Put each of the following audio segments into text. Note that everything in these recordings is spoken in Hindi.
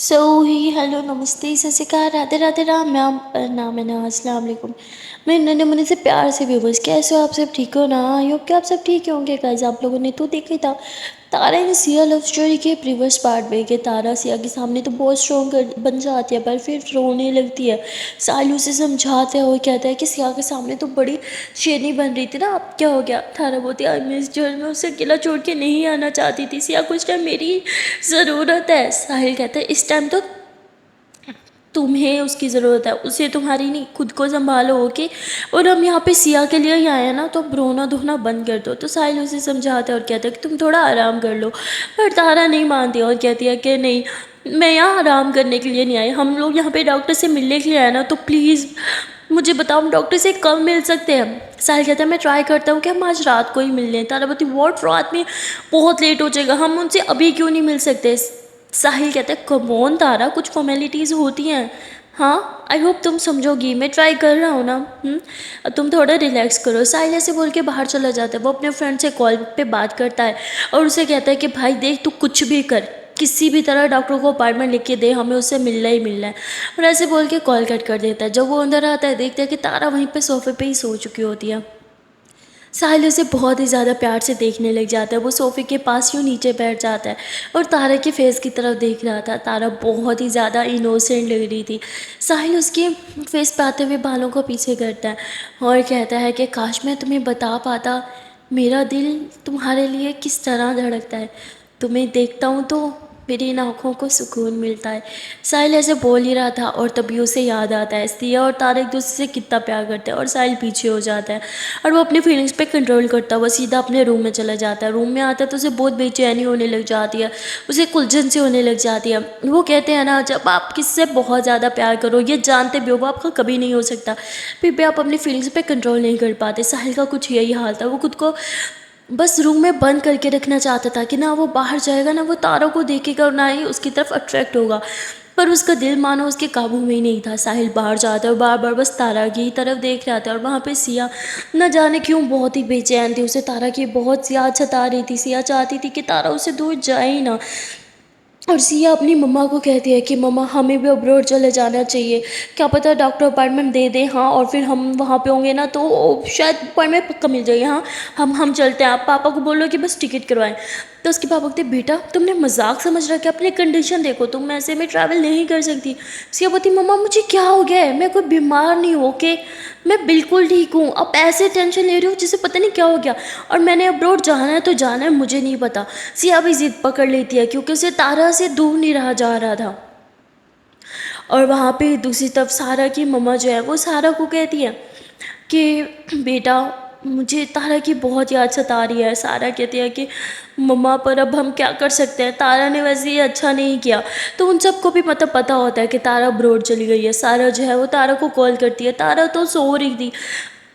सो ही हेलो नमस्ते सत श्री अकाल राधे राधे राम नाम नाम है ना अस्सलाम वालेकुम। मैं नन्हे मुन्ने से प्यार से भी बस कैसे हो आप सब ठीक हो ना। आई होप कि आप सब ठीक होंगे गाइस। आप लोगों ने तो देखा ही था तारा ने सिया लव स्टोरी के प्रीवियस पार्ट में कि तारा सिया के सामने तो बहुत स्ट्रॉन्ग बन जाती है पर फिर रोने लगती है। सालू से समझाते हैं और कहता है कि सिया के सामने तो बड़ी शेरनी बन रही थी ना, अब क्या हो गया। तारा बोलती है आई मिस जो मैं उसे अकेला छोड़ के नहीं आना चाहती थी, सिया कुछ टाइम मेरी ज़रूरत है। साहिल कहता है इस टाइम तो तुम्हें उसकी ज़रूरत है, उसे तुम्हारी नहीं, खुद को संभालो ओके। और हम यहाँ पे सिया के लिए ही आए हैं ना, तो अब रोना धोना बंद कर दो। तो साहिल उसे समझाता है और कहता है कि तुम थोड़ा आराम कर लो। पर तारा नहीं मानती और कहती है कि नहीं, मैं यहाँ आराम करने के लिए नहीं आई, हम लोग यहाँ पे डॉक्टर से मिलने के लिए आए ना, तो प्लीज़ मुझे बताओ हम डॉक्टर से कब मिल सकते हैं। साहिल कहता है मैं ट्राई करता हूँ कि हम आज रात को ही मिल लें। तारा बोलती वॉट, रात में बहुत लेट हो जाएगा, हम उनसे अभी क्यों नहीं मिल सकते। साहिल कहता है कमोन तारा, कुछ फॉर्मेलिटीज़ होती हैं। हाँ आई होप तुम समझोगी, मैं ट्राई कर रहा हूँ ना। तुम थोड़ा रिलैक्स करो। साहिल ऐसे बोल के बाहर चला जाता है। वो अपने फ्रेंड से कॉल पे बात करता है और उसे कहता है कि भाई देख तू कुछ भी कर, किसी भी तरह डॉक्टर को अपॉइंटमेंट लिख के दे, हमें उससे मिलना ही मिलना है। और ऐसे बोल के कॉल कट कर देता है। जब वो अंदर आता है देखता है कि तारा वहीं पे सोफे पे ही सो चुकी होती है। साहिल उसे बहुत ही ज़्यादा प्यार से देखने लग जाता है। वो सोफ़े के पास यूँ नीचे बैठ जाता है और तारा के फेस की तरफ देख रहा था। तारा बहुत ही ज़्यादा इनोसेंट लग रही थी। साहिल उसके फेस पे आते हुए बालों को पीछे करता है और कहता है कि काश मैं तुम्हें बता पाता मेरा दिल तुम्हारे लिए किस तरह धड़कता है। तुम्हें देखता हूँ तो मेरी इन आँखों को सुकून मिलता है। साहिल ऐसे बोल ही रहा था और तभी उसे याद आता है सिया और तारा एक दूसरे से कितना प्यार करते हैं। और साहिल पीछे हो जाता है और वो अपनी फीलिंग्स पे कंट्रोल करता है। वो सीधा अपने रूम में चला जाता है। रूम में आता है तो उसे बहुत बेचैनी होने लग जाती है, उसे उलझन सी होने लग जाती है। वो कहते हैं ना जब आप किससे बहुत ज़्यादा प्यार करो, ये जानते भी हो वो आपका कभी नहीं हो सकता, फिर भी आप अपनी फीलिंग्स पे कंट्रोल नहीं कर पाते। साहिल का कुछ यही हाल था। वो खुद को बस रूम में बंद करके रखना चाहता था कि ना वो बाहर जाएगा, ना वो तारों को देखेगा और ना ही उसकी तरफ अट्रैक्ट होगा। पर उसका दिल मानो उसके काबू में ही नहीं था। साहिल बाहर जाता है और बार बार बस तारा की ही तरफ देख रहा था। और वहाँ पे सिया न जाने क्यों बहुत ही बेचैन थी। उसे तारा की बहुत याद सता रही थी। सिया चाहती थी कि तारा उससे दूर जाए ही ना। और सिया अपनी मम्मा को कहती है कि मम्मा हमें भी अब्रॉड चले जाना चाहिए, क्या पता डॉक्टर अपॉइंटमेंट दे दे। हाँ और फिर हम वहाँ पे होंगे ना तो शायद अपॉइंटमेंट पक्का मिल जाएगी। हाँ हम चलते हैं, आप पापा को बोलो कि बस टिकट करवाएं। तो उसके पापा कहते बेटा तुमने मजाक समझ रखा है, अपनी कंडीशन देखो, तुम ऐसे में ट्रैवल नहीं कर सकती। सिया बोलती मम्मा मुझे क्या हो गया है, मैं कोई बीमार नहीं हूँ ओके, मैं बिल्कुल ठीक हूँ। अब ऐसे टेंशन ले रही हूँ जिसे पता नहीं क्या हो गया, और मैंने अब्रॉड जाना है तो जाना है, मुझे नहीं पता। सिया भी जिद पकड़ लेती है क्योंकि उसे तारा से दूर नहीं रहा जा रहा था। और वहाँ पे दूसरी तरफ सारा की मम्मा जो है वो सारा को कहती है कि बेटा मुझे तारा की बहुत याद सता रही है। सारा कहती है कि मम्मा पर अब हम क्या कर सकते हैं, तारा ने वैसे ये अच्छा नहीं किया। तो उन सबको भी मतलब पता होता है कि तारा अब्रॉड चली गई है। सारा जो है वो तारा को कॉल करती है। तारा तो सो रही थी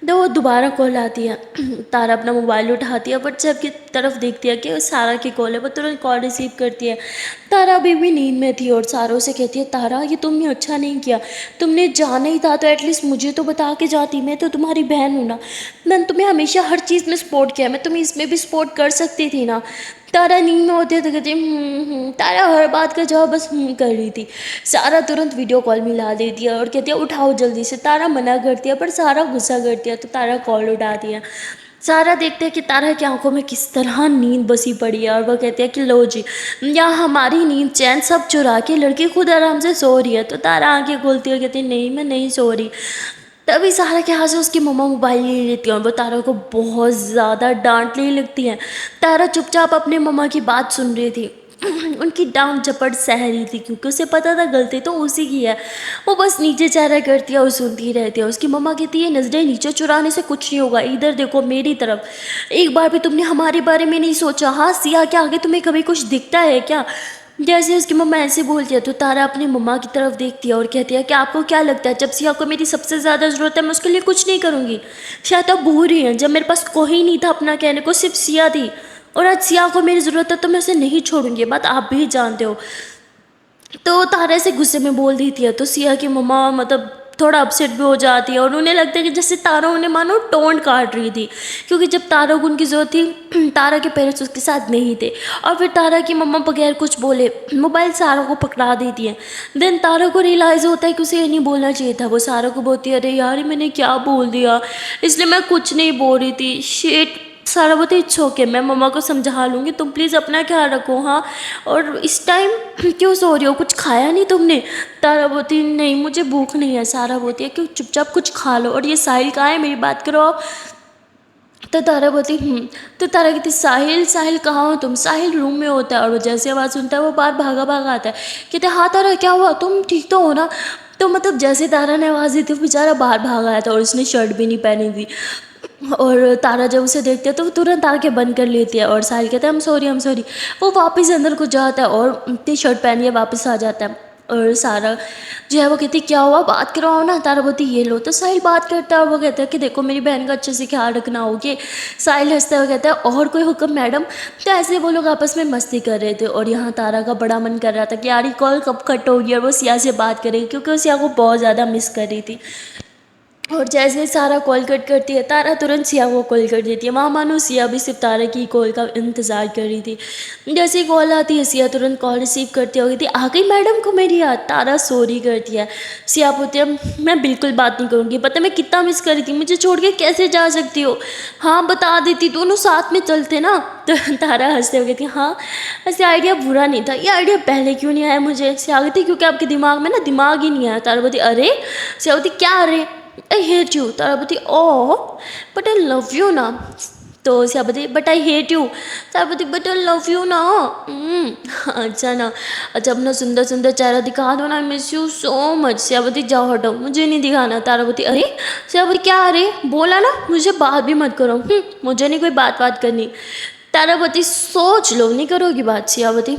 तो वो दोबारा कॉल आती है। तारा अपना मोबाइल उठाती है, व्हाट्सएप की तरफ देखती है कि सारा की कॉल है। वो तुरंत कॉल रिसीव करती है। तारा अभी भी नींद में थी और सारा उसे कहती है तारा ये तुमने अच्छा नहीं किया, तुमने जाना ही था तो एटलीस्ट मुझे तो बता के जाती, मैं तो तुम्हारी बहन हूँ ना, मैंने तुम्हें हमेशा हर चीज़ में सपोर्ट किया, मैं तुम्हें इसमें भी सपोर्ट कर सकती थी ना। तारा नींद में होते तो कहती तारा हर बात का जवाब बस कर रही थी। सारा तुरंत वीडियो कॉल मिला देती है और कहती है उठाओ जल्दी से। तारा मना करती है पर सारा गुस्सा करती है तो तारा कॉल उठाती है। सारा देखते हैं कि तारा की आंखों में किस तरह नींद बसी पड़ी है और वह कहती है कि लो जी यहाँ हमारी नींद चैन सब चुरा के लड़की खुद आराम से सो रही है। तो तारा आंखें खोलती है कहती है नहीं मैं नहीं सो रही। तभी सारा के हाथ से उसकी मम्मा मोबाइल ले लेती है और वो तारा को बहुत ज़्यादा डांटने लगती है। तारा चुपचाप अपने मम्मा की बात सुन रही थी। उनकी डांट झपट सह रही थी क्योंकि उसे पता था गलती तो उसी की है। वो बस नीचे चेहरा करती है और सुनती रहती है। उसकी मम्मा कहती है नजरें नीचे चुराने से कुछ नहीं होगा, इधर देखो मेरी तरफ, एक बार भी तुमने हमारे बारे में नहीं सोचा। हाँ सिया के आगे तुम्हें कभी कुछ दिखता है क्या। जैसे उसकी मम्मा ऐसे बोलती है तो तारा अपनी मम्मा की तरफ देखती है और कहती है कि आपको क्या लगता है जब सिया को मेरी सबसे ज़्यादा ज़रूरत है मैं उसके लिए कुछ नहीं करूँगी। शायद आप भूल रही हैं जब मेरे पास कोई नहीं था अपना कहने को, सिर्फ सिया थी, और आज सिया को मेरी ज़रूरत है तो मैं उसे नहीं छोड़ूंगी, ये बात आप भी जानते हो। तो तारा से गुस्से में बोल देती है तो सिया की मम्मा मतलब थोड़ा अपसेट भी हो जाती है और उन्हें लगता है कि जैसे तारा उन्हें मानो टोंट काट रही थी, क्योंकि जब तारा को उनकी ज़रूरत थी तारा के पेरेंट्स उसके साथ नहीं थे। और फिर तारा की मम्मा बगैर कुछ बोले मोबाइल सारा को पकड़ा देती है। देन तारा को रियलाइज़ होता है कि उसे ये नहीं बोलना चाहिए था। वो सारा को बोलती है अरे यार मैंने क्या बोल दिया, इसलिए मैं कुछ नहीं बोल रही थी, शिट। सारा बोलते इट्स ओके, मैं मम्मा को समझा लूँगी, तुम प्लीज़ अपना ख्याल रखो हाँ। और इस टाइम क्यों सो रही हो, कुछ खाया नहीं तुमने? तारा बोलती नहीं मुझे भूख नहीं है। सारा बोलती है क्यों, चुपचाप कुछ खा लो। और ये साहिल कहाँ है, मेरी बात करो आप। तो तारा बोलती तो तारा कहती साहिल साहिल कहाँ हो तुम? साहिल रूम में होता है और वो जैसे आवाज़ सुनता है वो बाहर भागा भागा आता है। कहते हाँ तारा क्या हुआ, तुम ठीक तो हो ना? तो मतलब जैसे तारा ने आवाज़ दी थी बेचारा बाहर भागा आया था और उसने शर्ट भी नहीं पहनी थी। और तारा जब उसे देखती है तो वो तुरंत आके बंद कर लेती है और साहिल कहता है हम सॉरी। वो वापस अंदर को जाता है और इतनी शर्ट पहनिए वापस आ जाता है। और सारा जो है वो कहती क्या हुआ, बात करवाओ ना। तारा बोलती ये लो। तो साहिल बात करता है और वो कहता है कि देखो मेरी बहन का अच्छे से ख्याल रखना होगी। साहिल हंसता हुआ कहता है और कोई हुक्म मैडम। तो ऐसे वो लोग आपस में मस्ती कर रहे थे और यहाँ तारा का बड़ा मन कर रहा था कि यार ये कॉल कब कट होगी और वो सिया से बात करेगी, क्योंकि वो सिया को बहुत ज़्यादा मिस कर रही थी। और जैसे सारा कॉल कट करती है तारा तुरंत सिया को कॉल कर देती है। वहाँ मानो सिया भी सिर्फ तारा की कॉल का इंतज़ार कर रही थी। जैसे ही कॉल आती है सिया तुरंत कॉल रिसीव करती है, कहती आ गई मैडम को मेरी याद। तारा सॉरी करती है। सिया बोलती है मैं बिल्कुल बात नहीं करूँगी, पता मैं कितना मिस कर रही थी, मुझे छोड़ के कैसे जा सकती हो? हाँ बता देती, दोनों साथ में चलते ना। तो तारा हंसते हुए कहती हाँ ऐसे आइडिया बुरा नहीं था, ये आइडिया पहले क्यों नहीं आया मुझे? सिया कहती क्योंकि आपके दिमाग में ना दिमाग ही नहीं आया। तारा बोलती अरे। सिया बोलती क्या अरे? आई हेट यू। तारा बोलती oh but I love you ना। तो सिया बोलती but I hate you. Tara बोलती बट आई लव यू ना। अच्छा ना, अच्छा अपना सुंदर सुंदर चेहरा दिखा दो ना, I miss you so much. Siya बोलती जाओ हटो, मुझे नहीं दिखाना। तारा बोलती अरे। सिया बोलती क्या अरे, बोला ना मुझे बात भी मत करो। मुझे नहीं कोई बात करनी। तारावती सोच लो नहीं करोगी बात। सियावती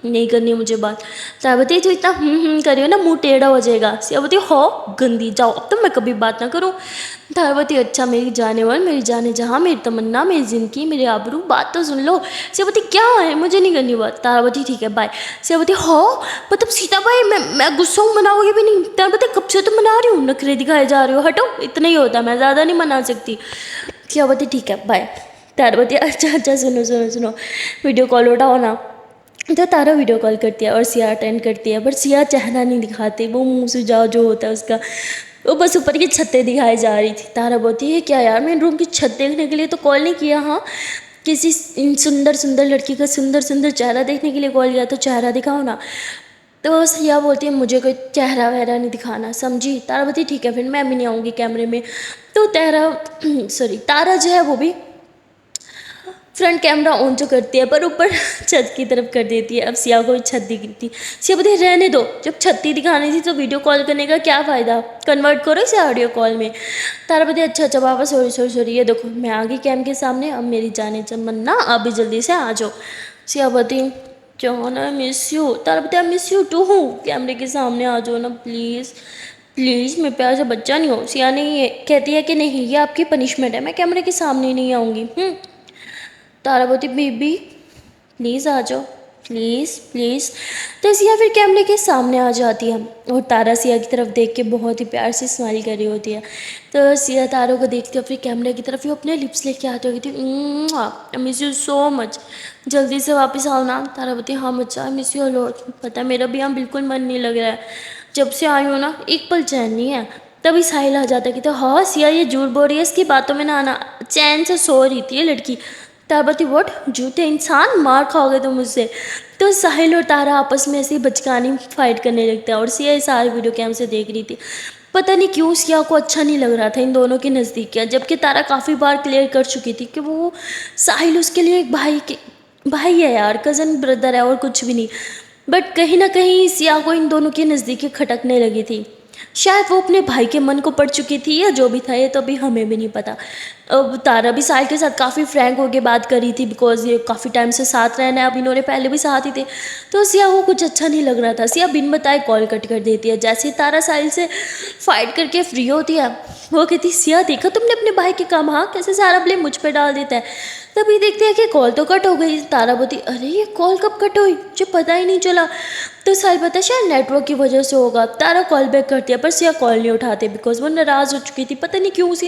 नहीं करनी मुझे बात। तारावती तो इतना करियो ना मुंह टेढ़ा हो जाएगा। सियावती हो गंदी, जाओ अब तो मैं कभी बात ना करूँ। तारावती अच्छा मेरी जाने वाल, मेरी जाने जहाँ, मेरी तमन्ना, मेरी जिंदगी, मेरे आबरू, बात तो सुन लो। सियावती क्या है, मुझे नहीं करनी बात। तारावती ठीक है बाय। सियावती हो मतलब सीता भाई मैं गुस्सा हूँ, मनाओगे भी नहीं? तारावती कब से तो मना रही हूँ, नखरे दिखाए जा रहे हो, हटो इतना ही होता है, मैं ज़्यादा नहीं मना सकती। सियावती ठीक है बाय। तारावती अच्छा सुनो वीडियो कॉल उठाओ ना। तो तारा वीडियो कॉल करती है और सिया अटेंड करती है, पर सिया चेहरा नहीं दिखाती, वो मुंह सुझाव जो होता है उसका, वो बस ऊपर की छतें दिखाई जा रही थी। तारा बोलती है क्या यार, मैंने रूम की छत देखने के लिए तो कॉल नहीं किया, हाँ किसी सुंदर सुंदर लड़की का सुंदर सुंदर चेहरा देखने के लिए कॉल किया, तो चेहरा दिखाओ ना। तो सिया बोलती है मुझे कोई चेहरा वहरा नहीं दिखाना, समझी? तारा बोलती ठीक है फिर मैं भी नहीं आऊँगी कैमरे में। तो तारा जो है वो भी फ्रंट कैमरा ऑन जो करती है पर ऊपर छत की तरफ कर देती है। अब सिया को छत दिखती, सिया बोलती रहने दो, जब छत ही दिखानी थी तो वीडियो कॉल करने का क्या फ़ायदा, कन्वर्ट करो इसे ऑडियो कॉल में। तारा बोलती अच्छा बाबा सॉरी, ये देखो मैं आ गई कैम के सामने, अब मेरी जाने तमन्ना अभी जल्दी से आ जाओ। सिया बोलती John I miss you. Tara बोलती आई मिस यू टू, कैमरे के सामने आ जाओ ना प्लीज़ मैं प्यार से बच्चा नहीं हूँ। सिया ने ये कहती है कि नहीं ये आपकी पनिशमेंट है, मैं कैमरे के सामने नहीं आऊँगी। तारा बोलती बेबी प्लीज़ आ जाओ प्लीज़। तो सिया फिर कैमरे के सामने आ जाती है और तारा सिया की तरफ देख के बहुत ही प्यार से स्माइल कर रही होती है। तो सिया तारों को देखती है फिर कैमरे की तरफ ही अपने लिप्स लेके आती होती थी, I miss you so much, जल्दी से वापस आओ ना। तारा बोलती हाँ बच्चा आई मिस यू लॉट, पता है मेरा भी यहाँ बिल्कुल मन नहीं लग रहा है, जब से आई हूँ ना एक पल चैन नहीं है। तभी साहिल आ जाता है कि तो हाँ सिया ये झूठ बोल रही है, इसकी बातों में ना आना, चैन से सो रही थी ये लड़की। तारा बोलती व्हाट, झूठे इंसान, मार खाओगे तुम मुझसे। तो साहिल और तारा आपस में ऐसी बचकानी फाइट करने लगते हैं और सिया इस सारी वीडियो कैम से देख रही थी। पता नहीं क्यों सिया को अच्छा नहीं लग रहा था इन दोनों के नज़दीकियाँ, जबकि तारा काफ़ी बार क्लियर कर चुकी थी कि वो साहिल उसके लिए एक भाई है यार, कज़न ब्रदर है और कुछ भी नहीं। बट कहीं ना कहीं सिया को इन दोनों की नज़दीकी खटकने लगी थी, शायद वो अपने भाई के मन को पढ़ चुकी थी या जो भी था, ये तो अभी हमें भी नहीं पता। अब तारा भी साहिल के साथ काफ़ी फ्रैंक होकर बात कर रही थी बिकॉज ये काफ़ी टाइम से साथ रहना है, अब इन्होंने पहले भी साथ ही थे। तो सिया को कुछ अच्छा नहीं लग रहा था। सिया बिन बताए कॉल कट कर देती है। जैसे ही तारा साहिल से फाइट करके फ्री होती है वो कहती सिया देखा तुमने अपने भाई के काम, हाँ कैसे सारा ब्लेम मुझ पर डाल देता है। तभी देखते हैं कि कॉल तो कट हो गई। तारा बोलती अरे ये कॉल कब कट हुई, मुझे पता ही नहीं चला। तो साहिल पता शायद नेटवर्क की वजह से होगा। तारा कॉल बैक करती है पर सिया कॉल नहीं उठाते बिकॉज वो नाराज़ हो चुकी थी। पता नहीं क्यों उस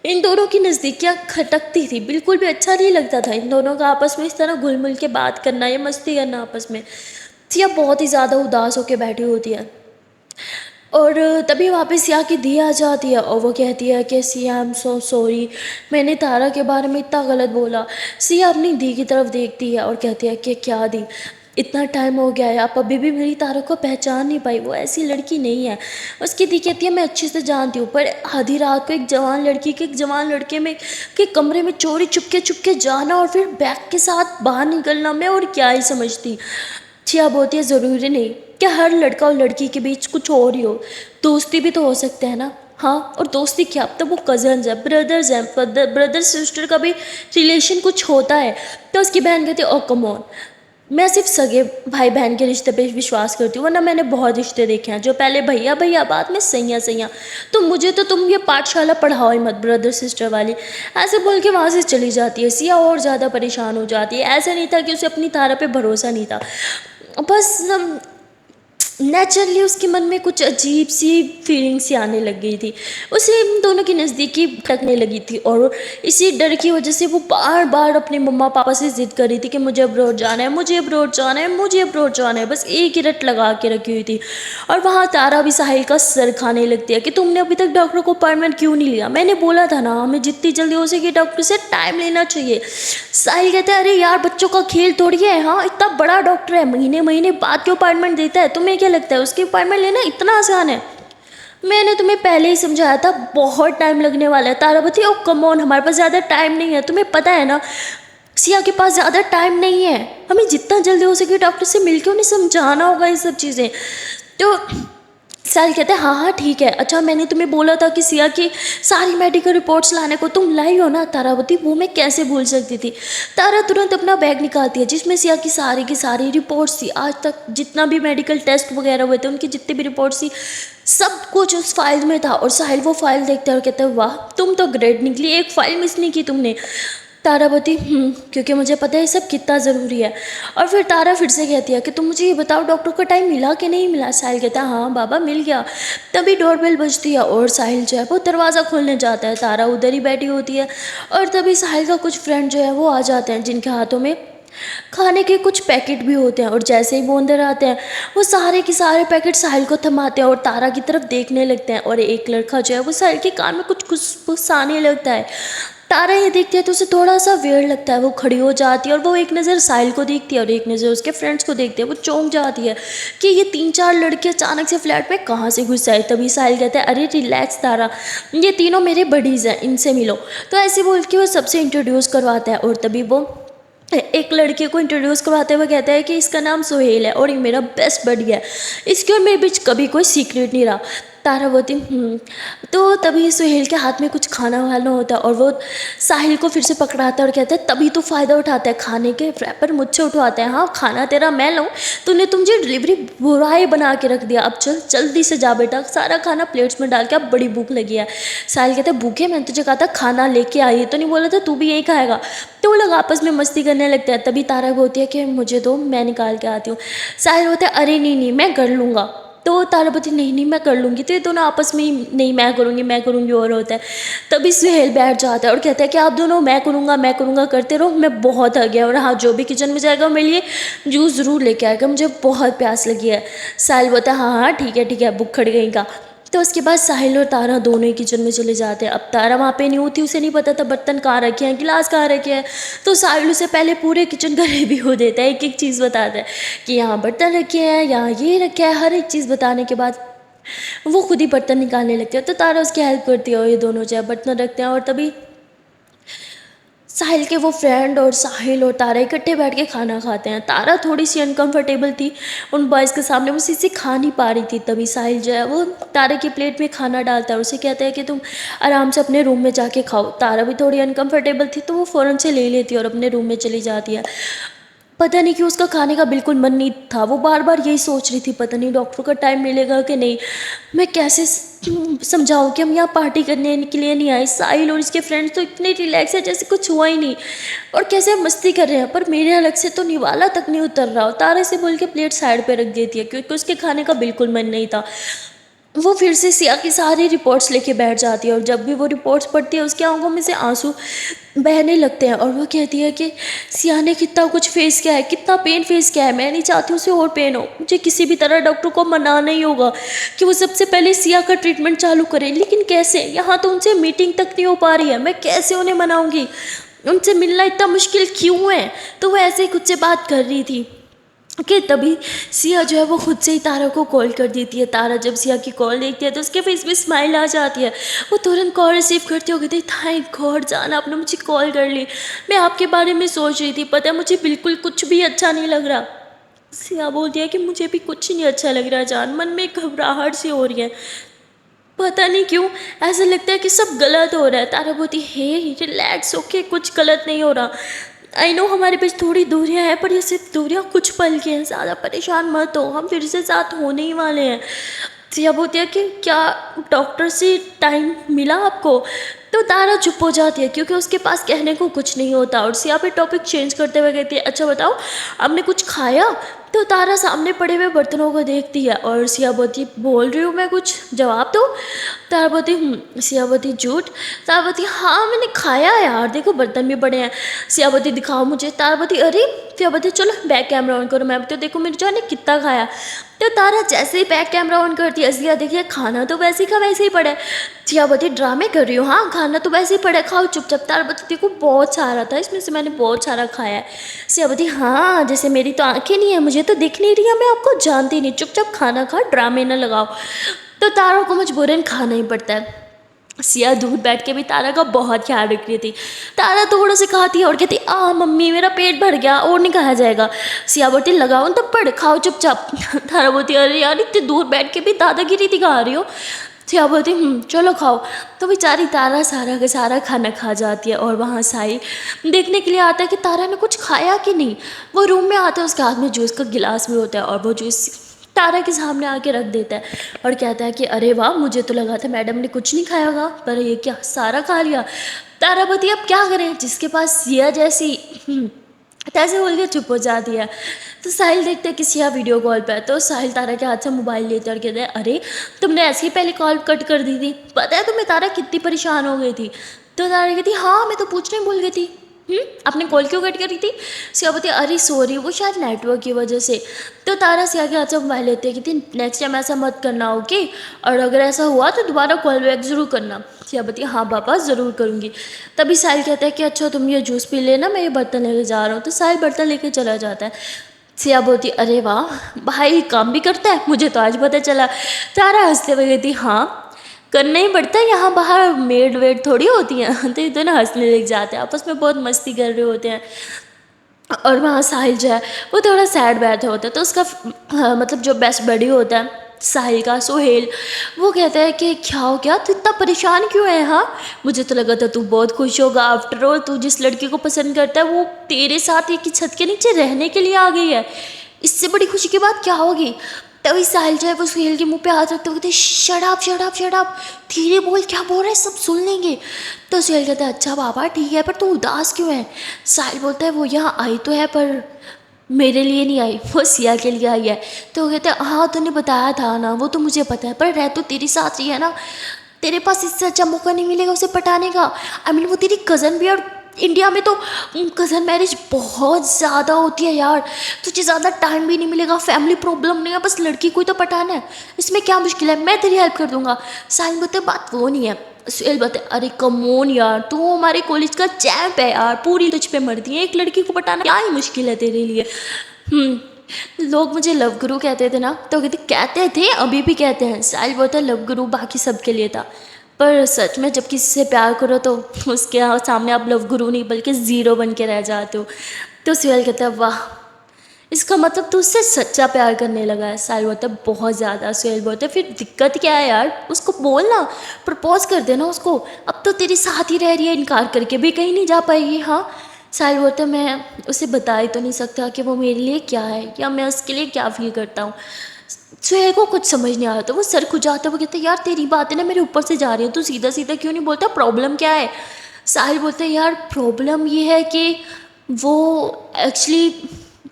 इन दोनों की नज़दीकियाँ खटकती थी। बिल्कुल भी अच्छा नहीं लगता था इन दोनों का आपस में इस तरह घुल मिल के बात करना या मस्ती करना आपस में। सिया बहुत ही ज़्यादा उदास होकर बैठी होती है और तभी वहाँ पे सिया की दी आ जाती है और वो कहती है कि Siya I am so sorry, मैंने तारा के बारे में इतना गलत बोला। सिया अपनी दी की तरफ देखती है और कहती है कि क्या दी, इतना टाइम हो गया है, आप अभी भी मेरी तारा को पहचान नहीं पाई, वो ऐसी लड़की नहीं है। उसकी दी कहती है मैं अच्छे से जानती हूँ, पर आधी रात को एक जवान लड़की के एक जवान लड़के में के कमरे में चोरी चुपके जाना और फिर बैग के साथ बाहर निकलना, मैं और क्या ही समझती। छिया बोलती है ज़रूरी नहीं क्या हर लड़का और लड़की के बीच कुछ और ही हो, दोस्ती भी तो हो सकते हैं ना। हाँ, और दोस्ती क्या, अब तो वो कज़न्स हैं, ब्रदर्स हैं, ब्रदर सिस्टर का भी रिलेशन कुछ होता है। तो उसकी बहन कहती है ओ कम ऑन, मैं सिर्फ सगे भाई बहन के रिश्ते पे विश्वास करती हूँ, वरना मैंने बहुत रिश्ते देखे हैं जो पहले भैया भैया बाद में सैया सैया। तो मुझे तो तुम ये पाठशाला पढ़ाओ ही मत ब्रदर सिस्टर वाली। ऐसे बोल के वहाँ से चली जाती है। सिया और ज़्यादा परेशान हो जाती है। ऐसा नहीं था कि उसे अपनी तारा पे भरोसा नहीं था, बस नेचुरली उसके मन में कुछ अजीब सी फीलिंग सी आने लग गई थी। उसे इन दोनों की नज़दीकी टकने लगी थी और इसी डर की वजह से वो बार बार अपने मम्मा पापा से ज़िद कर रही थी कि मुझे अब्रॉड जाना है, मुझे अब्रॉड जाना है, मुझे अब्रॉड जाना है। बस एक ही रट लगा के रखी हुई थी। और वहाँ तारा भी साहिल का सर खाने लगती है कि तुमने अभी तक डॉक्टर को अपॉइंटमेंट क्यों नहीं लिया, मैंने बोला था ना हमें जितनी जल्दी हो सके डॉक्टर से टाइम लेना चाहिए। साहिल कहते हैं अरे यार बच्चों का खेल थोड़ी है, हाँ इतना बड़ा डॉक्टर है, महीने महीने बाद क्यों अपॉइंटमेंट देता है, तुम्हें क्या लगता है उसकी अपॉइंटमेंट लेना इतना आसान है। मैंने तुम्हें पहले ही समझाया था बहुत टाइम लगने वाला है। तारावती ओ कम ऑन, हमारे पास ज़्यादा टाइम नहीं है, तुम्हें पता है ना सिया के पास ज़्यादा टाइम नहीं है, हमें जितना जल्दी हो सके डॉक्टर से मिलकर उन्हें समझाना होगा ये सब चीज़ें। तो साहिल कहते हैं हाँ हाँ ठीक है, अच्छा मैंने तुम्हें बोला था कि सिया की सारी मेडिकल रिपोर्ट्स लाने को, तुम लाई हो ना तारावती, वो मैं कैसे भूल सकती थी। तारा तुरंत अपना बैग निकालती है जिसमें सिया की सारी रिपोर्ट्स थी, आज तक जितना भी मेडिकल टेस्ट वगैरह हुए थे उनकी जितनी भी रिपोर्ट्स थी सब कुछ उस फाइल में था। और साहिल वो फाइल देखते हैं और कहते हैं वाह तुम तो ग्रेट निकली, एक फ़ाइल मिस नहीं की तुमने। तारावती क्योंकि मुझे पता है ये सब कितना ज़रूरी है। और फिर तारा फिर से कहती है कि तुम मुझे ये बताओ डॉक्टर का टाइम मिला कि नहीं मिला। साहिल कहता है हाँ बाबा मिल गया। तभी डोरबेल बजती है और साहिल जो है वो दरवाज़ा खोलने जाता है। तारा उधर ही बैठी होती है और तभी साहिल का कुछ फ्रेंड जो है वो आ जाते हैं जिनके हाथों में खाने के कुछ पैकेट भी होते हैं। और जैसे ही वो अंदर आते हैं वो सारे के सारे पैकेट साहिल को थमाते हैं और तारा की तरफ देखने लगते हैं। और एक लड़का जो है वो साहिल के कान में कुछ खुसफुसाने लगता है। तारा ये देखती है तो उसे थोड़ा सा वेयर लगता है, वो खड़ी हो जाती है और वो एक नज़र साहिल को देखती है और एक नज़र उसके फ्रेंड्स को देखती है। वो चौंक जाती है कि ये 3-4 लड़के अचानक से फ्लैट में कहाँ से घुस आए। तभी साहिल कहता है अरे रिलैक्स तारा, ये तीनों मेरे बडीज़ हैं, इनसे मिलो। तो ऐसे बोल के वो सबसे इंट्रोड्यूस करवाता है और तभी वो एक लड़के को इंट्रोड्यूस करवाते हुए कहता है कि इसका नाम सोहेल है और ये मेरा बेस्ट बडी है, इसके और मेरे बीच कभी कोई सीक्रेट नहीं रहा। तारा बोलती तो तभी सुहेल के हाथ में कुछ खाना वाना होता है और वो साहिल को फिर से पकड़ाता है और कहता है तभी तो फ़ायदा उठाता है, खाने के रैपर मुझसे उठवाता है, हाँ खाना तेरा मैं लूँ, तूने तुझे डिलीवरी बुराई बना के रख दिया, अब चल जल्दी से जा बेटा, सारा खाना प्लेट्स में डाल के, अब बड़ी भूख लगी है। साहिल कहता है भूखे, मैंने तुझे कहा था खाना लेके आई, तो नहीं बोला था तू भी यही खाएगा। तो वो लोग आपस में मस्ती करने लगते हैं। तभी तारा बोलती है कि मुझे दो मैं निकाल के आती हूँ। साहिल होता है अरे नहीं नहीं मैं कर लूँगा। तो तारा बोलती नहीं नहीं मैं कर लूँगी। तो ये दोनों आपस में ही नहीं मैं करूँगी और होता है। तभी सुहेल बैठ जाता है और कहता है कि आप दोनों मैं करूँगा करते रहो, मैं बहुत थक गया, और हाँ जो भी किचन में जाएगा मेरे लिए जूस ज़रूर लेके आएगा, मुझे बहुत प्यास लगी है। साहिल बोलता है हाँ हाँ ठीक है बुक खड़ गई का। तो उसके बाद साहिल और तारा दोनों ही किचन में चले जाते हैं। अब तारा वहाँ पे नहीं होती, उसे नहीं पता था बर्तन कहाँ रखे हैं, गिलास कहाँ रखे हैं। तो साहिल उसे पहले पूरे किचन का रिव्यू देता है, एक एक चीज़ बताता है कि यहाँ बर्तन रखे हैं, यहाँ ये रखे हैं, हर एक चीज़ बताने के बाद वो खुद ही बर्तन निकालने लगते हैं। तो तारा उसकी हेल्प करती है और ये दोनों जो है बर्तन रखते हैं। और तभी साहिल के वो फ्रेंड और साहिल और तारा इकट्ठे बैठ के खाना खाते हैं। तारा थोड़ी सी अनकंफर्टेबल थी उन बॉयज़ के सामने, वो से खा नहीं पा रही थी। तभी साहिल जो है वो तारा की प्लेट में खाना डालता है और उसे कहता है कि तुम आराम से अपने रूम में जाके खाओ। तारा भी थोड़ी अनकंफर्टेबल थी तो वो फ़ौरन से ले लेती है और अपने रूम में चली जाती है। पता नहीं क्यों उसका खाने का बिल्कुल मन नहीं था। वो बार बार यही सोच रही थी, पता नहीं डॉक्टर का टाइम मिलेगा कि नहीं। मैं कैसे समझाऊं कि हम यहाँ पार्टी करने के लिए नहीं आए। साहिल और इसके फ्रेंड्स तो इतने रिलैक्स है जैसे कुछ हुआ ही नहीं, और कैसे मस्ती कर रहे हैं, पर मेरे अलग से तो निवाला तक नहीं उतर रहा। तारे से बोल के प्लेट साइड पे रख देती है क्योंकि उसके खाने का बिल्कुल मन नहीं था। वो फिर से सिया की सारी रिपोर्ट्स लेके बैठ जाती है, और जब भी वो रिपोर्ट्स पढ़ती है उसकी आंखों में से आंसू बहने लगते हैं, और वो कहती है कि सिया ने कितना कुछ फेस किया है, कितना पेन फेस किया है। मैं नहीं चाहती उसे और पेन हो। मुझे किसी भी तरह डॉक्टर को मनाना ही होगा कि वो सबसे पहले सिया का ट्रीटमेंट चालू करे। लेकिन कैसे? यहाँ तो उनसे मीटिंग तक नहीं हो पा रही है, मैं कैसे उन्हें मनाऊंगी? उनसे मिलना इतना मुश्किल क्यों है? तो वो ऐसे ही खुद से बात कर रही थी कि तभी सिया जो है वो खुद से ही तारा को कॉल कर देती है। तारा जब सिया की कॉल देखती है तो उसके फेस पे स्माइल आ जाती है। वो तुरंत कॉल रिसीव करती हो, कहती थैंक गॉड जान आपने मुझे कॉल कर ली। मैं आपके बारे में सोच रही थी, पता है मुझे बिल्कुल कुछ भी अच्छा नहीं लग रहा। सिया बोलती है कि मुझे भी कुछ नहीं अच्छा लग रहा जान, मन में घबराहट सी हो रही है, पता नहीं क्यों ऐसा लगता है कि सब गलत हो रहा है। तारा बोलती हे रिलैक्स ओके, कुछ गलत नहीं हो रहा। आई नो हमारे बीच थोड़ी दूरियां हैं, पर ये सिर्फ दूरियां कुछ पल की हैं, ज़्यादा परेशान मत हो, हम फिर से साथ होने ही वाले हैं। सिया बोलती है कि क्या डॉक्टर से टाइम मिला आपको? तो तारा चुप हो जाती है क्योंकि उसके पास कहने को कुछ नहीं होता, और सिया पे टॉपिक चेंज करते हुए कहती है अच्छा बताओ आपने कुछ खाया? तो तारा सामने पड़े हुए बर्तनों को देखती है, और सिया बोलती बोल रही हूँ मैं कुछ, जवाब दो। तारा बोलती सिया बोलती झूठ। तारा बोलती हाँ मैंने खाया यार, देखो बर्तन भी बड़े हैं। सिया बोलती दिखाओ मुझे। तारा बोलती अरे, सिया बोलती चलो बैक कैमरा ऑन करो। मैं बोलती देखो मेरी जान ने कितना खाया। तो तारा जैसे ही बैक कैमरा ऑन करती है, सिया देखिए खाना तो वैसे ही का वैसे ही पड़ा है। सिया बोलती ड्रामे कर रही हूँ, हाँ खाना तो वैसे ही पड़ा है, खाओ चुपचाप। तारा बोलती देखो बहुत सारा था, इसमें से मैंने बहुत सारा खाया है। सिया बोलती हाँ जैसे मेरी तो आंखें नहीं है, मुझे तो दिख नहीं रही है, मैं आपको जानती नहीं, चुपचाप खाना खा, ड्रामे ना लगाओ। तो तारा को मजबूरन खाना ही पड़ता है। सिया दूर बैठ के भी तारा का बहुत ख्याल रख रही थी। तारा थोड़ा सा खाती है और कहती मम्मी मेरा पेट भर गया और नहीं खाया जाएगा। सिया बोलती लगाओ तो पड़, खाओ चुपचाप। तारा बोलती अरे यार इतनी दूर बैठ के भी दादागिरी दिखा रही हो। सिया बोलती चलो खाओ। तो बेचारी तारा सारा का सारा खाना खा जाती है, और वहाँ साहिल देखने के लिए आता है कि तारा ने कुछ खाया कि नहीं। वो रूम में आता है, उसके हाथ में जूस का गिलास भी होता है, और वो जूस तारा के सामने आके रख देता है और कहता है कि अरे वाह मुझे तो लगा था मैडम ने कुछ नहीं खाया होगा, पर ये क्या सारा खा लिया। तारा बोलती अब क्या करें, जिसके पास सिया जैसी तैसे बोल के चुप हो जाती है। तो साहिल देखते हैं कि सिया वीडियो कॉल पे है, तो साहिल तारा के हाथ से मोबाइल लेते और कहते हैं अरे तुमने ऐसे ही पहले कॉल कट कर दी थी, पता है तुम्हें तारा कितनी परेशान हो गई थी। तो तारा कहती हाँ मैं तो पूछने भूल गई थी। आपने कॉल क्यों कट करी थी? सिया बोलती अरे सॉरी वो शायद नेटवर्क की वजह से। तो तारा सिया के हाथ से मोबाइल लेते हैं कि नेक्स्ट टाइम ऐसा मत करना ओके, और अगर ऐसा हुआ तो दोबारा कॉल बैक ज़रूर करना। सिया बोलती हाँ पापा ज़रूर करूँगी। तभी साहिल कहता है कि अच्छा तुम ये जूस पी लेना, मैं ये बर्तन लेके जा रहा हूँ। तो साहिल बर्तन लेके चला जाता है। सिया बोलती अरे वाह भाई काम भी करता है, मुझे तो आज पता चला। तारा हंसते हुए कहती हाँ करना ही पड़ता है, यहाँ बाहर मेड वेड थोड़ी होती हैं। तो ये दोनों हंसने लग जाते हैं, आपस में बहुत मस्ती कर रहे होते हैं। और वहाँ साहिल जो है वो थोड़ा सैड बैठा होता है, तो उसका मतलब जो बेस्ट बडी होता है साहिल का, सोहेल, वो कहता है कि क्या हो गया तू इतना परेशान क्यों है? हाँ मुझे तो लगा था तू बहुत खुश होगा, आफ्टर ऑल तू जिस लड़की को पसंद करता है वो तेरे साथ एक ही छत के नीचे रहने के लिए आ गई है, इससे बड़ी खुशी की बात क्या होगी? तभी साहिल जो है वो सुहेल के मुंह पे हाथ रखते हुए कहते शट अप शट अप, धीरे बोल क्या बोल रहे हैं सब सुन लेंगे। तो सुहेल कहता है अच्छा बाबा ठीक है, पर तू उदास क्यों है? साहिल बोलता है वो यहाँ आई तो है पर मेरे लिए नहीं आई, वो सिया के लिए आई है। तो वो कहते हैं हाँ तूने बताया था ना, वो तो मुझे पता है, पर रह तो तेरी साथ ही है ना, तेरे पास इससे अच्छा मौका नहीं मिलेगा उसे पटाने का। आई मीन वो तेरी कज़न भी, और इंडिया में तो कज़न मैरिज बहुत ज़्यादा होती है यार, तुझे ज़्यादा टाइम भी नहीं मिलेगा, फैमिली प्रॉब्लम नहीं है, बस लड़की को ही तो पटाना है, इसमें क्या मुश्किल है, मैं तेरी हेल्प कर दूंगा। साहिल बोलते बात वो नहीं है। सुहेल बोलते अरे कमोन यार तू हमारे कॉलेज का चैंप है यार, पूरी तुझ पे मरती है, एक लड़की को पटाना क्या ही मुश्किल है तेरे लिए। लोग मुझे लव गुरु कहते थे ना, तो कहते थे अभी भी कहते हैं। साहिल बोलता लव गुरु बाकी सबके लिए था, पर सच में जब किसी से प्यार करो तो उसके सामने आप लव गुरु नहीं बल्कि ज़ीरो बन के रह जाते हो। तो सुहेल कहता है वाह इसका मतलब तू उससे सच्चा प्यार करने लगा है। साहिल बोलता है बहुत ज़्यादा। सुहेल बोलता है फिर दिक्कत क्या है यार, उसको बोलना, प्रपोज कर देना उसको, अब तो तेरे साथ ही रह रही है, इनकार करके भी कहीं नहीं जा पाएगी। हाँ साहिल बोलता है मैं उसे बता ही तो नहीं सकता कि वो मेरे लिए क्या है या मैं उसके लिए क्या फ़ील करता हूँ। सुहेल को कुछ समझ नहीं आ रहा था, वो सर खुजाता, वो कहता है यार तेरी बातें ना मेरे ऊपर से जा रही हैं, तू सीधा सीधा क्यों नहीं बोलता, प्रॉब्लम क्या है। साहिल बोलता है यार प्रॉब्लम ये है कि वो एक्चुअली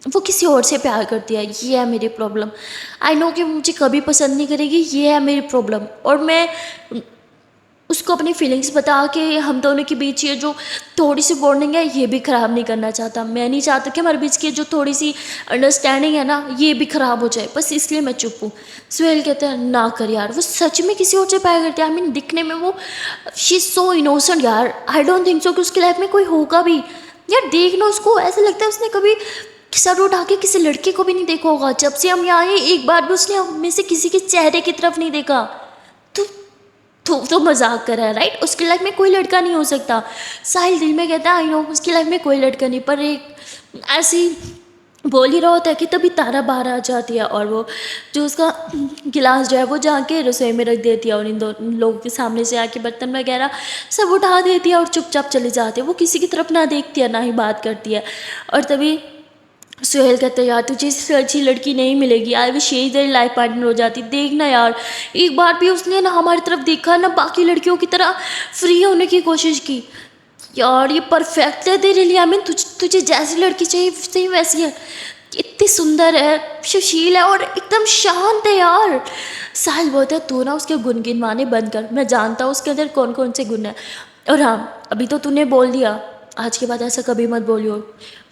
वो किसी और से प्यार करती है, ये है मेरी प्रॉब्लम। आई नो कि वो मुझे कभी पसंद नहीं करेगी, ये है मेरी प्रॉब्लम। और मैं उसको अपनी फीलिंग्स बता के हम दोनों के बीच ये जो थोड़ी सी बॉन्डिंग है ये भी ख़राब नहीं करना चाहता। मैं नहीं चाहता कि हमारे बीच की जो थोड़ी सी अंडरस्टैंडिंग है ना ये भी ख़राब हो जाए, बस इसलिए मैं चुप हूँ। सुहेल कहता है ना कर यार, वो सच में किसी और से प्यार करते हैं। आई मीन दिखने में वो शी इज़ सो इनोसेंट यार, आई डोंट थिंक सो कि उसकी लाइफ में कोई होगा भी। यार देखना उसको ऐसा लगता है उसने कभी सर उठा के किसी लड़के को भी नहीं देखा होगा। जब से हम यहाँ आए एक बार भी उसने हम में से किसी के चेहरे की तरफ नहीं देखा। तो तो मजाक कर रहा है राइट, उसकी लाइफ में कोई लड़का नहीं हो सकता। साहिल दिल में कहता है आई नो उसकी लाइफ में कोई लड़का नहीं, पर एक ऐसी बोल ही रहा होता है कि तभी तारा बाहर आ जाती है और वो जो उसका गिलास जो है वो जाके रसोई में रख देती है और इन दो लोगों के सामने से आके बर्तन वगैरह सब उठा देती है और चुपचाप चली जाती है। वो किसी की तरफ ना देखती है ना ही बात करती है। और तभी सुहेल कहते हैं यार तुझे इससे अच्छी लड़की नहीं मिलेगी, आई विश यही तेरी लाइफ पार्टनर हो जाती। देखना यार एक बार भी उसने ना हमारी तरफ देखा ना बाकी लड़कियों की तरह फ्री होने की कोशिश की। यार ये परफेक्ट है तेरे लिए। आई मीन तुझे जैसी लड़की चाहिए सही वैसी है, इतनी सुंदर है, सुशील है और एकदम शांत है यार। साहिल बोलता है तू ना उसके गुण गिनवाने बंद कर, मैं जानता हूँ उसके अंदर कौन कौन से गुण हैं। और हाँ अभी तो तूने बोल दिया, आज के बाद ऐसा कभी मत बोलियो।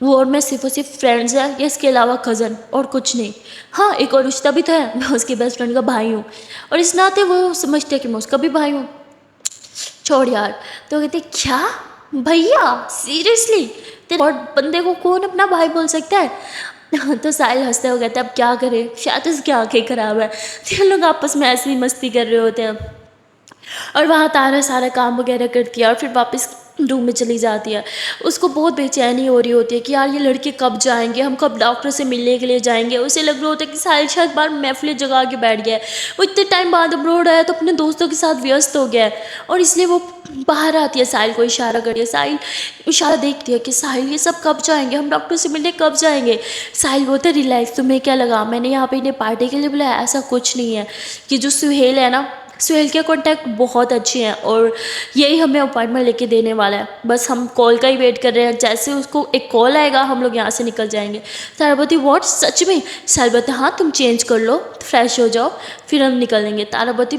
वो और मैं सिर्फ और सिर्फ फ्रेंड्स हैं, या इसके अलावा कज़न और कुछ नहीं। हाँ एक और रिश्ता भी तो है, मैं उसकी बेस्ट फ्रेंड का भाई हूँ और इस नाते वो समझते हैं कि मैं उसका भी भाई हूँ। छोड़ यार। तो कहते क्या भैया सीरियसली तेरे और बंदे को कौन अपना भाई बोल सकता है। तो साहिल हंसते हुए कहते अब क्या करे, शायद उसकी आंखें खराब है। तीन लोग आपस में ऐसी मस्ती कर रहे होते हैं और वहाँ तारा सारा काम वगैरह करती है और फिर वापस रूम में चली जाती है। उसको बहुत बेचैनी हो रही होती है कि यार ये लड़के कब जाएंगे, हम कब डॉक्टर से मिलने के लिए जाएंगे। उसे लग रहा होता है कि साहिल शायद बार महफिल जगा के बैठ गया है, वो इतने टाइम बाद अब्रोड आया तो अपने दोस्तों के साथ व्यस्त हो गया है और इसलिए वो बाहर आती है। साहिल को इशारा करती है, साहिल इशारा देखती है कि साहिल ये सब कब जाएंगे, हम डॉक्टर से मिलने कब जाएंगे। साहिल बोलते रिलैक्स, तुम्हें क्या लगा मैंने यहाँ पे इन्हें पार्टी के लिए बुलाया, ऐसा कुछ नहीं है। कि जो सुहेल है ना, सुहेल के कॉन्टैक्ट बहुत अच्छे हैं और यही हमें अपॉइंटमेंट लेके देने वाला है, बस हम कॉल का ही वेट कर रहे हैं। जैसे उसको एक कॉल आएगा हम लोग यहाँ से निकल जाएंगे। तारा बोलती व्हाट सच में। साहिल बोलता हाँ तुम चेंज कर लो फ्रेश हो जाओ फिर हम निकलेंगे। तारा बोलती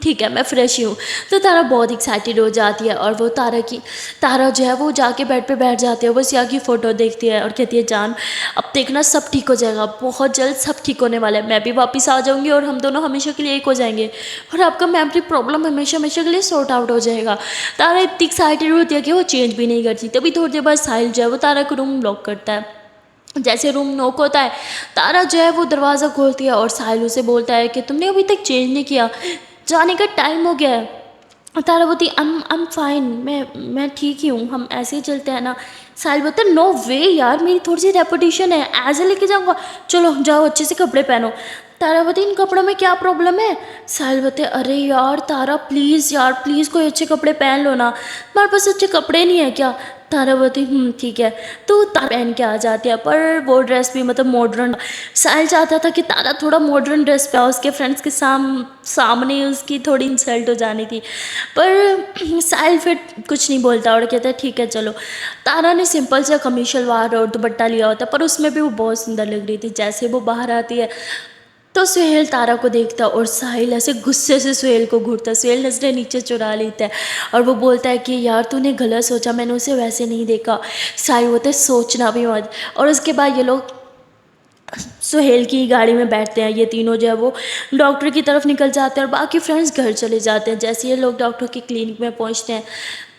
ठीक है मैं फ्रेश ही हूँ। तो तारा बहुत एक्साइटेड हो जाती है और वो तारा जो है वो जाके बेड पे बैठ जाती है, वो सिया की फ़ोटो देखती है और कहती है जान अब देखना सब ठीक हो जाएगा, बहुत जल्द सब ठीक होने वाला है, मैं भी वापस आ जाऊँगी और हम दोनों हमेशा के लिए एक हो जाएंगे और आपका मेमोरी प्रॉब्लम हमेशा हमेशा के लिए सॉर्ट आउट हो जाएगा। तारा इतनी एक्साइटेड होती है कि वो चेंज भी नहीं करती। तभी थोड़ी देर बाद साहिल जो है वो तारा को रूम लॉक करता है। जैसे रूम नॉक होता है तारा जो है वो दरवाज़ा खोलती है और साहिल उसे बोलता है कि तुमने अभी तक चेंज नहीं किया, जाने का टाइम हो गया है। तारा बोलती I'm फाइन, मैं ठीक ही हूँ, हम ऐसे ही चलते हैं ना। साहिल बोलता है नो वे यार मेरी थोड़ी सी रेपुटेशन है, ऐसे लेके जाऊँगा, चलो जाओ अच्छे से कपड़े पहनो। तारा बोलती इन कपड़ों में क्या प्रॉब्लम है। साहिल बोलते अरे यार तारा प्लीज़ यार प्लीज़ कोई अच्छे कपड़े पहन लो ना, हमारे पास अच्छे कपड़े नहीं है क्या। तारा बोलती ठीक है। तो तारा पहन के आ जाती है पर वो ड्रेस भी मतलब मॉडर्न। साहिल चाहता था कि तारा थोड़ा मॉडर्न ड्रेस पे उसके फ्रेंड्स के सामने उसकी थोड़ी इंसल्ट हो जानी थी, पर साहिल फिर कुछ नहीं बोलता और कहता है ठीक है चलो। तारा ने सिंपल सा कमीज शलवार और दुपट्टा लिया होता पर उसमें भी वो बहुत सुंदर लग रही थी। जैसे वो बाहर आती है तो सुहेल तारा को देखता और साहिल ऐसे गुस्से से सुहेल को घूरता, सुहेल नजरें नीचे चुरा लेता है और वो बोलता है कि यार तूने गलत सोचा, मैंने उसे वैसे नहीं देखा। साहिल बोलते सोचना भी मत। और उसके बाद ये लोग सुहेल की गाड़ी में बैठते हैं, ये तीनों जो है वो डॉक्टर की तरफ निकल जाते हैं और बाकी फ्रेंड्स घर चले जाते हैं। जैसे ये लोग डॉक्टर की क्लिनिक में पहुंचते हैं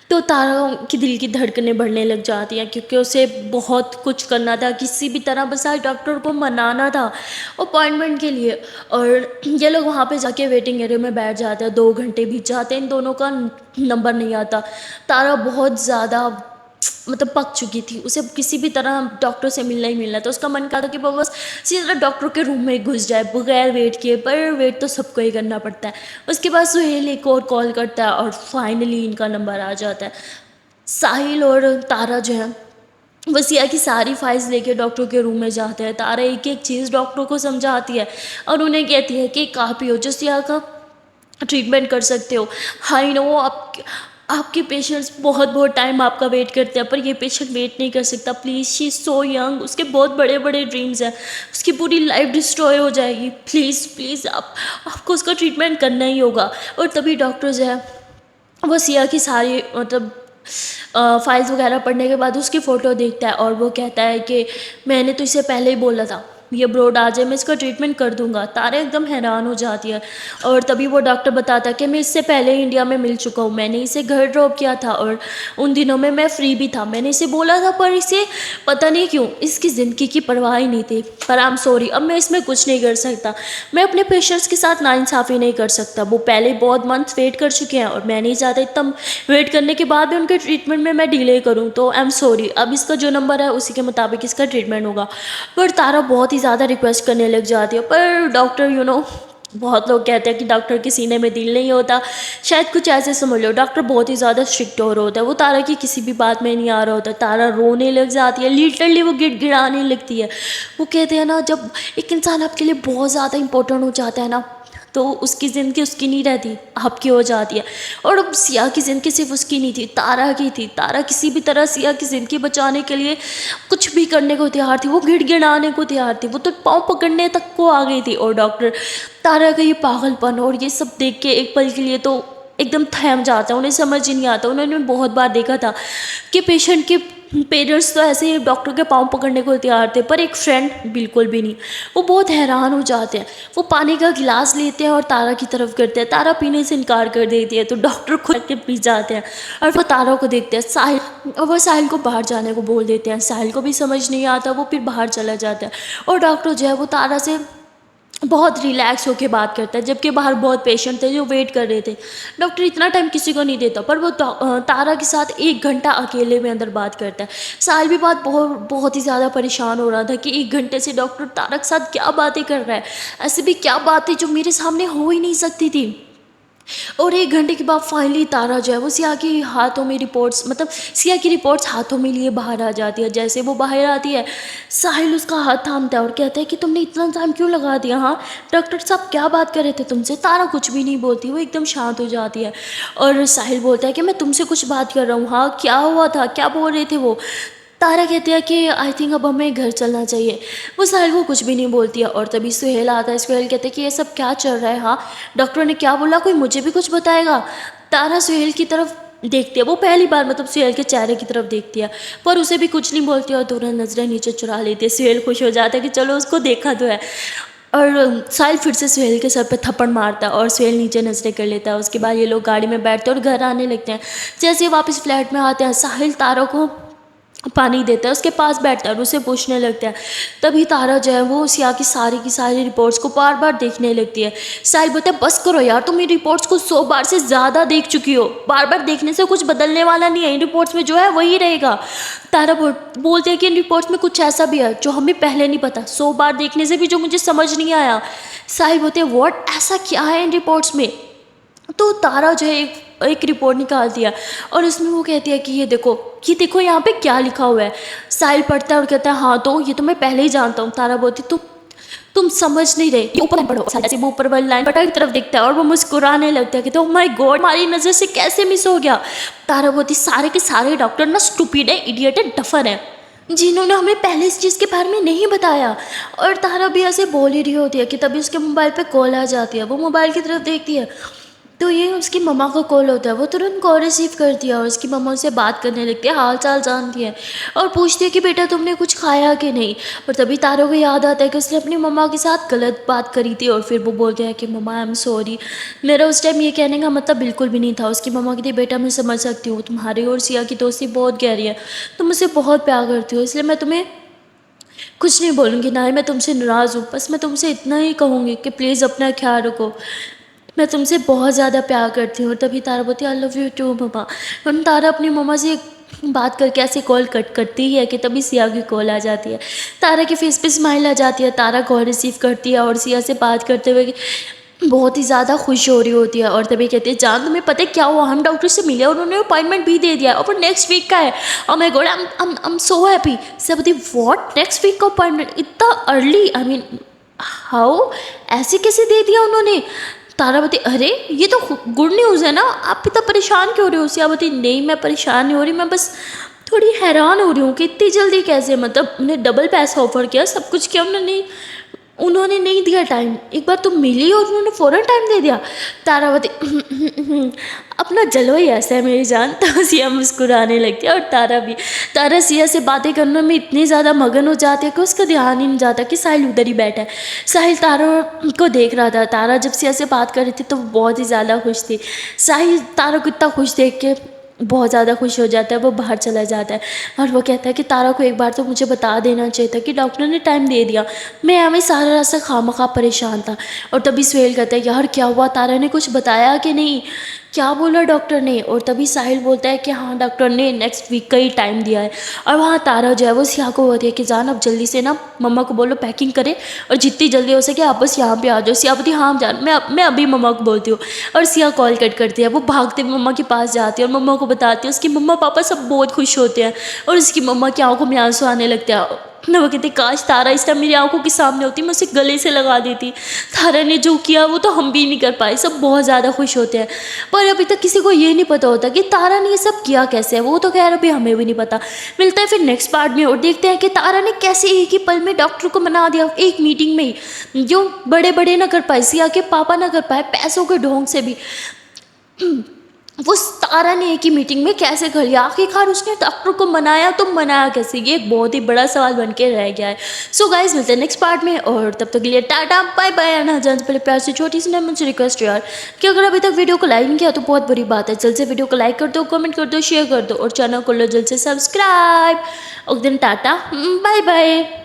तो तारा की दिल की धड़कनें बढ़ने लग जाती हैं क्योंकि उसे बहुत कुछ करना था, किसी भी तरह बस आज डॉक्टर को मनाना था अपॉइंटमेंट के लिए। और ये लोग वहाँ पे जाके वेटिंग एरिया में बैठ जाते हैं, 2 घंटे बीत जाते हैं, इन दोनों का नंबर नहीं आता। तारा बहुत ज़्यादा मतलब पक चुकी थी, उसे किसी भी तरह डॉक्टर से मिलना ही मिलना था। उसका मन कहा था कि वो बस सीधा डॉक्टर के रूम में घुस जाए बगैर वेट किए, पर वेट तो सबको ही करना पड़ता है। उसके बाद सुहेल एक और कॉल करता है और फाइनली इनका नंबर आ जाता है। साहिल और तारा जो है वो सिया की सारी फाइल्स लेके डॉक्टर के रूम में जाते हैं। तारा एक एक चीज़ डॉक्टर को समझाती है और उन्हें कहती है कि आप ही हो जो सिया का ट्रीटमेंट कर सकते हो। आई नो आपके पेशेंट्स बहुत बहुत टाइम आपका वेट करते हैं, पर ये पेशेंट वेट नहीं कर सकता। Please, she is so young, उसके बहुत बड़े बड़े ड्रीम्स हैं, उसकी पूरी लाइफ डिस्ट्रॉय हो जाएगी। प्लीज़ प्लीज़ आपको उसका ट्रीटमेंट करना ही होगा। और तभी डॉक्टर जो है वो सिया की सारी मतलब फाइल्स वगैरह पढ़ने के बाद उसकी फ़ोटो देखता है और वो कहता है कि मैंने तो इसे पहले ही बोला था, ये ब्रोड आ जाए मैं इसका ट्रीटमेंट कर दूंगा। तारा एकदम हैरान हो जाती है और तभी वो डॉक्टर बताता है कि मैं इससे पहले ही इंडिया में मिल चुका हूँ, मैंने इसे घर ड्रॉप किया था और उन दिनों में मैं फ्री भी था। मैंने इसे बोला था पर इसे पता नहीं क्यों इसकी ज़िंदगी की परवाह ही नहीं थी। पर आई एम सॉरी, अब मैं इसमें कुछ नहीं कर सकता। मैं अपने पेशेंट्स के साथ नाइंसाफ़ी नहीं कर सकता। वो पहले बहुत मंथ वेट कर चुके हैं और मैं नहीं चाहता इतना वेट करने के बाद भी उनके ट्रीटमेंट में मैं डिले करूँ। तो आई एम सॉरी, अब इसका जो नंबर है उसी के मुताबिक इसका ट्रीटमेंट होगा। पर तारा बहुत ही ज़्यादा रिक्वेस्ट करने लग जाती है, पर डॉक्टर बहुत लोग कहते हैं कि डॉक्टर के सीने में दिल नहीं होता, शायद कुछ ऐसे समझ लो। डॉक्टर बहुत ही ज़्यादा स्ट्रिक्ट हो रहा होता है, वो तारा की किसी भी बात में नहीं आ रहा होता। तारा रोने लग जाती है, लिटरली वो गिड़गिड़ाने लगती है। वो कहते हैं ना, जब एक इंसान आपके लिए बहुत ज़्यादा इंपॉर्टेंट हो जाता है ना, तो उसकी ज़िंदगी उसकी नहीं रहती, आपकी हो जाती है। और अब सिया की ज़िंदगी सिर्फ उसकी नहीं थी, तारा की थी। तारा किसी भी तरह सिया की ज़िंदगी बचाने के लिए कुछ भी करने को तैयार थी, वो गिड़गिड़ाने को तैयार थी, वो तो पाँव पकड़ने तक को आ गई थी। और डॉक्टर तारा का ये पागलपन और ये सब देख के एक पल के लिए तो एकदम थम जाता है, उन्हें समझ ही नहीं आता। उन्होंने बहुत बार देखा था कि पेशेंट के पेरेंट्स तो ऐसे ही डॉक्टर के पाँव पकड़ने को तैयार थे, पर एक फ्रेंड बिल्कुल भी नहीं। वो बहुत हैरान हो जाते हैं। वो पानी का गिलास लेते हैं और तारा की तरफ करते हैं, तारा पीने से इनकार कर देती है, तो डॉक्टर खुद के पी जाते हैं और वो तारा को देखते हैं। साहिल, और वो साहिल को बाहर जाने को बोल देते हैं। साहिल को भी समझ नहीं आता, वो फिर बाहर चला जाता है और डॉक्टर जो है वो तारा से बहुत रिलैक्स होकर बात करता है, जबकि बाहर बहुत पेशेंट थे जो वेट कर रहे थे। डॉक्टर इतना टाइम किसी को नहीं देता, पर वो तारा के साथ 1 घंटा अकेले में अंदर बात करता है। साहिल भी बहुत ही ज़्यादा परेशान हो रहा था कि 1 घंटे से डॉक्टर तारा के साथ क्या बातें कर रहा है, ऐसी भी क्या बातें जो मेरे सामने हो ही नहीं सकती थी। और 1 घंटे के बाद फाइनली तारा जो है वो सिया की हाथों में रिपोर्ट्स, मतलब सिया की रिपोर्ट्स हाथों में लिए बाहर आ जाती है। जैसे वो बाहर आती है, साहिल उसका हाथ थामता है और कहता है कि तुमने इतना टाइम क्यों लगा दिया, हाँ डॉक्टर साहब क्या बात कर रहे थे तुमसे। तारा कुछ भी नहीं बोलती, वो एकदम शांत हो जाती है और साहिल बोलता है कि मैं तुमसे कुछ बात कर रहा हूँ, हाँ क्या हुआ था, क्या बोल रहे थे वो। तारा कहती है कि आई थिंक अब हमें घर चलना चाहिए। वो साहिल को कुछ भी नहीं बोलती है और तभी सुहेल आता है। सुहेल कहते हैं कि ये सब क्या चल रहा है, हाँ डॉक्टर ने क्या बोला, कोई मुझे भी कुछ बताएगा। तारा सुहेल की तरफ देखती है, वो पहली बार मतलब सुहेल के चेहरे की तरफ देखती है, पर उसे भी कुछ नहीं बोलती और तुरंत नजरें नीचे चुरा लेती है। सुहेल खुश हो जाता है कि चलो उसको देखा तो है। और साहिल फिर से सुहेल के सर पे थप्पड़ मारता है और सुहेल नीचे नजरें कर लेता है। उसके बाद ये लोग गाड़ी में बैठते हैं और घर आने लगते हैं। जैसे ही वापस फ्लैट में आते हैं, साहिल तारा को पानी देता है, उसके पास बैठता है और उसे पूछने लगता है। तभी तारा जो है वो सिया की सारी रिपोर्ट्स को बार बार देखने लगती है। साहिल बोलता है बस करो यार, तुम ये रिपोर्ट्स को 100 बार से ज़्यादा देख चुकी हो, बार बार देखने से कुछ बदलने वाला नहीं है, इन रिपोर्ट्स में जो है वही रहेगा। तारा बोलते हैं कि इन रिपोर्ट्स में कुछ ऐसा भी है जो हमें पहले नहीं पता, 100 बार देखने से भी जो मुझे समझ नहीं आया। साहिल बोलते हैं व्हाट, ऐसा क्या है इन रिपोर्ट्स में। तो तारा जो है एक रिपोर्ट निकाल दिया और उसमें वो कहती है कि ये देखो यहाँ पे क्या लिखा हुआ है। साहिल पढ़ता है और कहता है हाँ तो ये तो मैं पहले ही जानता हूँ। तारा बोलती तुम समझ नहीं रहे, ये ऊपर पढ़ो। ऐसे वो ऊपर वाली लाइन बटा की तरफ देखता है और वो मुस्कुराने लगता है कि तो माय गॉड, हमारी नज़र से कैसे मिस हो गया। तारा बोलती सारे के सारे डॉक्टर ना स्टूपिड है, इडियट है, डफर है, जिन्होंने हमें पहले इस चीज़ के बारे में नहीं बताया। और तारा भी ऐसे बोल ही रही होती है कि तभी उसके मोबाइल पे कॉल आ जाती है। वो मोबाइल की तरफ देखती है तो ये उसकी मम्मा का कॉल होता है। वो तुरंत कॉल रिसीव करती है और उसकी मम्मा से बात करने लगती है, हाल चाल जानती है और पूछती है कि बेटा तुमने कुछ खाया कि नहीं। और तभी तारों को याद आता है कि उसने अपनी मम्मा के साथ गलत बात करी थी और फिर वो बोलते हैं कि मम्मा आई एम सॉरी, मेरा उस टाइम ये कहने का मतलब बिल्कुल भी नहीं था। उसकी मम्मा कहती बेटा मैं समझ सकती हूँ, तुम्हारी और सिया की दोस्ती बहुत गहरी है, तुम मुझसे बहुत प्यार करती हो, इसलिए मैं तुम्हें कुछ नहीं बोलूँगी, ना ही मैं तुमसे नाराज़ हूँ। बस मैं तुमसे इतना ही कहूँगी कि प्लीज़ अपना ख्याल रखो, मैं तुमसे बहुत ज़्यादा प्यार करती हूँ। और तभी तारा बोलती है आई लव यू टू मम्मा। और तारा अपनी मम्मा से बात करके ऐसे कॉल कट करती ही है कि तभी सिया की कॉल आ जाती है। तारा के फेस पे स्माइल आ जाती है, तारा कॉल रिसीव करती है और सिया से बात करते हुए बहुत ही ज़्यादा खुश हो रही होती है और तभी कहती है जान तुम्हें पता है क्या हुआ, हम डॉक्टर से मिले, उन्होंने अपॉइंटमेंट भी दे दिया और वो नेक्स्ट वीक का है। और my God, I am so happy. सब बोलती व्हाट, नेक्स्ट वीक का अपॉइंटमेंट इतना अर्ली, आई मीन हाउ, ऐसे कैसे दे दिया उन्होंने। तारा बोलती अरे ये तो गुड न्यूज़ है ना, आप इतना परेशान क्यों हो रही हो। सिया बोलती नहीं मैं परेशान नहीं हो रही, मैं बस थोड़ी हैरान हो रही हूँ कि इतनी जल्दी कैसे, मतलब उन्हें डबल पैसा ऑफर किया, सब कुछ किया, उन्होंने नहीं दिया टाइम। एक बार तुम मिली और उन्होंने फ़ौरन टाइम दे दिया। तारावती अपना जलवा ही ऐसा है मेरी जान। तो सिया मुस्कुराने लगती है और तारा भी। तारा सिया से बातें करने में इतनी ज़्यादा मगन हो जाती है कि उसका ध्यान ही नहीं जाता कि साहिल उधर ही बैठा है। साहिल तारा को देख रहा था। तारा जब सिया से बात कर रही थी तो वो बहुत ही ज़्यादा खुश थी। साहिल तारा को इतना खुश देख के बहुत ज़्यादा खुश हो जाता है, वो बाहर चला जाता है और वो कहता है कि तारा को एक बार तो मुझे बता देना चाहिए था कि डॉक्टर ने टाइम दे दिया, मैं हमें सारा रास्ता खामखा परेशान था। और तभी सुहेल कहता है यार क्या हुआ, तारा ने कुछ बताया कि नहीं, क्या बोला डॉक्टर ने। और तभी साहिल बोलता है कि हाँ डॉक्टर ने नेक्स्ट वीक का ही टाइम दिया है। और वहाँ तारा जो है वो सिया को बोलती है कि जान अब जल्दी से ना मम्मा को बोलो पैकिंग करे और जितनी जल्दी हो सके आप बस यहाँ पे आ जाओ। सिया बोलती हाँ जान, मैं अभी मम्मा को बोलती हूँ। और सिया कॉल कट करती है, वो भागते हुए मम्मा के पास जाती है और मम्मा को बताती है। उसकी मम्मा पापा सब बहुत खुश होते हैं और उसकी मम्मा की आंखों में आंसू आने लगते हैं। ना वो कहते काश तारा इस टाइम मेरी आंखों के सामने होती, मैं उसे गले से लगा देती। तारा ने जो किया वो तो हम भी नहीं कर पाए। सब बहुत ज़्यादा खुश होते हैं पर अभी तक किसी को ये नहीं पता होता कि तारा ने ये सब किया कैसे है। वो तो खैर अभी हमें भी नहीं पता। मिलता है फिर नेक्स्ट पार्ट में और देखते हैं कि तारा ने कैसे एक ही पल में डॉक्टर को मना दिया, एक मीटिंग में ही। जो बड़े बड़े ना कर पाए, सिया के पापा ना कर पाए, पैसों के ढोंग से भी वो तारा ने एक ही मीटिंग में कैसे कर लिया। आखिरकार उसने डॉक्टर को मनाया तो मनाया कैसे, ये एक बहुत ही बड़ा सवाल बन के रह गया है। सो गाइस मिलते हैं नेक्स्ट पार्ट में और तब तक के लिए टाटा बाय बाय। आना जान से पहले प्यार से छोटी सी मुझसे रिक्वेस्ट यार कि अगर अभी तक वीडियो को लाइक नहीं किया तो बहुत बुरी बात है, जल्द से वीडियो को लाइक कर दो, कमेंट कर दो, शेयर कर दो और चैनल को लो जल्द से सब्सक्राइब। और दिन टाटा बाय बाय।